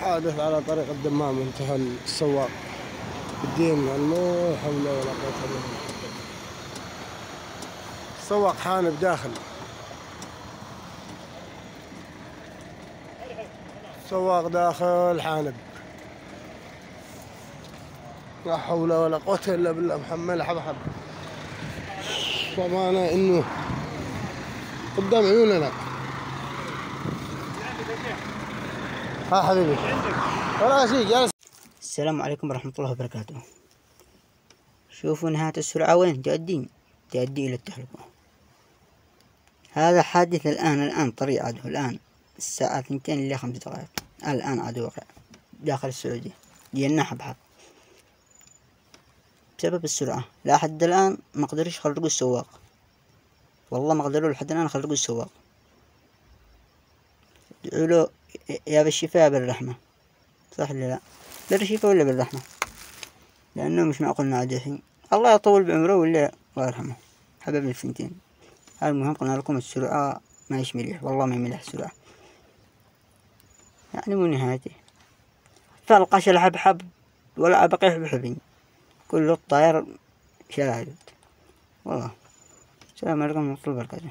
حادث على طريق الدمام، انتهى السواق بالدين، لا حول ولا قوة إلا بالله. سواق حانب داخل، سواق داخل حانب، لا حول ولا قوة إلا بالله. محمل حبحب طبعا إنه قدام عيوننا. ها حبيبي ولا شيء جالس. السلام عليكم ورحمة الله وبركاته. شوفوا نهاية السرعة وين تؤدي إلى التهلكة. هذا حادث الآن طريق عدو، الآن الساعة 2 إلى 5 دقائق، الآن عدو وقع داخل السعودية ديالنا حبحب بسبب السرعة. لحد الآن ما قدروش يخرجوا السواق، والله ما قدروا لحد الآن يخرجوا السواق. ادعوا له يا بالشفاء يا بالرحمة، صح ولا لا؟ بالشفاء ولا بالرحمة؟ لأنه مش معقول نعديه. الله يطول بعمره ولا الله يرحمه. حبايبي الفنتين، المهم قلنا لكم السرعة ما هيش مليح، والله ما مليح السرعة، يعني مو نهايتي. فالقش الحبحب ولا بقي حبحبين، كل الطير شاهد والله. السلام عليكم ورحمة الله وبركاته.